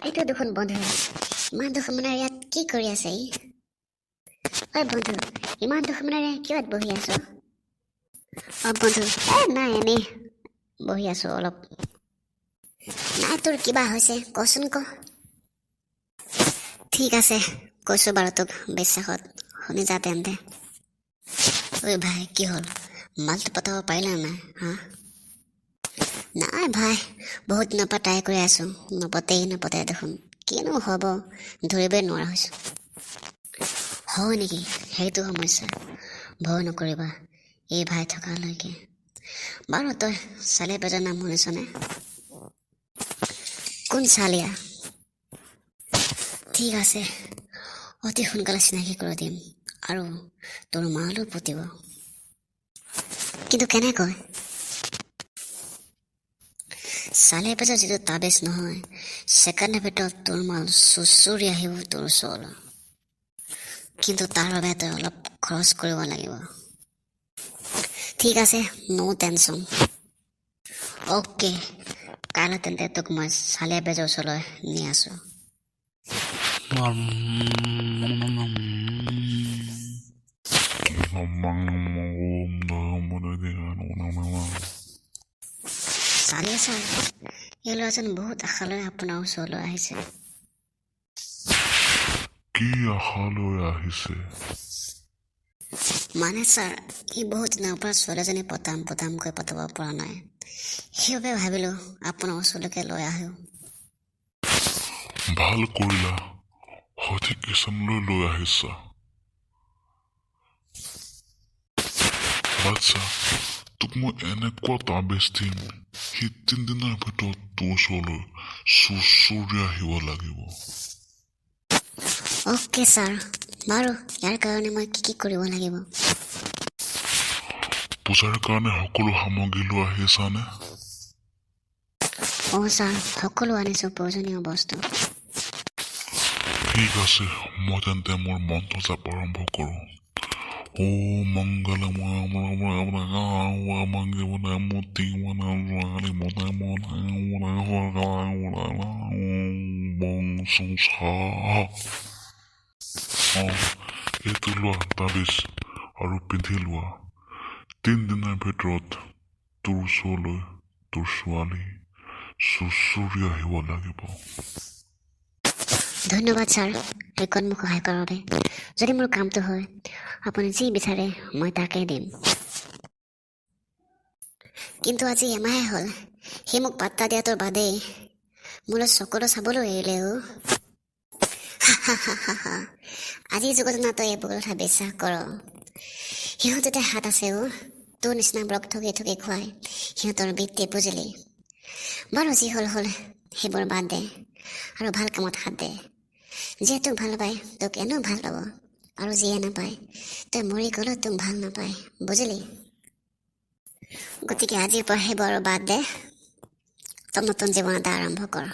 এইটো দেখোন বন্ধু ইমান দুখমনাৰে ইয়াত কি কৰি আছে ই ঐ বন্ধু ইমান দুখমনাৰে কিয় ইয়াত বহি আছ বন্ধু নাই এনেই বহি আছো অলপ নাই তোৰ কিবা হৈছে কচোন ক ঠিক আছে কৈছো বাৰু তোক বিশ্বাসত শুনি যা তেন্তে ঐ ভাই কি হ'ল মালটো পতাব পাৰিলা নাই হা নাই ভাই বহুত দিনৰ পৰা ট্ৰাই কৰি আছো নপতে দেখোন কিনো হ'ব ধৰিবই নোৱাৰা হৈছো হয় নেকি সেইটো সমস্যা ভয় নকৰিবা এই ভাই থকালৈকে বাৰু তই চালিয়া বেজৰ নাম শুনিছনে কোন চালিয়া ঠিক আছে অতি সোনকালে চিনাকি কৰি দিম আৰু তোৰ মালো পুতিব কিন্তু কেনেকৈ চালিয়া বেজৰ যিটো তাবিজ নহয় ছেকেণ্ডৰ ভিতৰত তোৰ মাল চুচুৰি আহিব তোৰ ওচৰলৈ কিন্তু তাৰ বাবে তই অলপ খৰচ কৰিব লাগিব ঠিক আছে নো টেনশ্যন অ'কে কাইলৈ তেন্তে তোক মই চালিয়া বেজৰ ওচৰলৈ নি আছো চালিয়া ছাৰ এই ল'ৰাজন বহুত আশালৈ আপোনাৰ ওচৰলৈ আহিছে কি আশালৈ আহিছে মানে ছাৰ ই বহুত দিনৰ পৰা ছোৱালীজনী পতামকৈ পতাব পৰা নাই সেইবাবে ভাবিলোঁ আপোনাৰ ওচৰলৈকে লৈ আহোঁ ভাল কৰিলা সঠিক স্থানলৈ লৈ আহিছা বাচ্ছা তোক মই এনেকুৱা তাবিজ দিম সি 3 দিনৰ ভিতৰত তোৰ ওচৰলৈ চুচুৰি আহিব লাগিব অ'কে ছাৰ বাৰু ইয়াৰ কাৰণে মই কি কৰিব লাগিব পূজাৰ কাৰণে সকলো সামগ্ৰী লৈ আহিছানে অঁ ছাৰ সকলো আনিছোঁ প্ৰয়োজনীয় বস্তু ঠিক আছে মই তেন্তে মোৰ মন্ত্ৰ জাপ আৰম্ভ কৰোঁ ও এইটো লোৱা তাবিজ আৰু পিন্ধি লোৱা 3 দিনৰ ভিতৰত তোৰ ওচৰলৈ তোৰ ছোৱালী চুচুৰি আহিব লাগিব ধন্যবাদ ছাৰ এইকণ মোক সহায় কৰাৰ বাবে যদি মোৰ কামটো হয় আপুনি যি বিচাৰে মই তাকেই দিম কিন্তু আজি এমাহে হ'ল সি মোক পাত্তা দিয়াটোৰ বাদেই মোলৈ চকুলো চাবলৈ এৰিলে আজিৰ যুগত না তই এইবোৰ কথা বিশ্বাস কৰ সিহঁততে হাত আছে তোৰ নিচিনাবোৰক ঠগি খুৱাই সিহঁতৰ বৃত্তি বুজিলি বাৰু যি হ'ল সেইবোৰ বাদ দে আৰু ভাল কামত হাত দে যিয়ে তোক ভাল পায় তোক এনেও ভাল পাব আৰু যিয়ে নাপায় তই মৰি গ'লেও তোক ভাল নাপায় বুজিলি গতিকে আজিৰ পৰা সেইবোৰ বাদ দে তই নতুন জীৱন এটা আৰম্ভ কৰ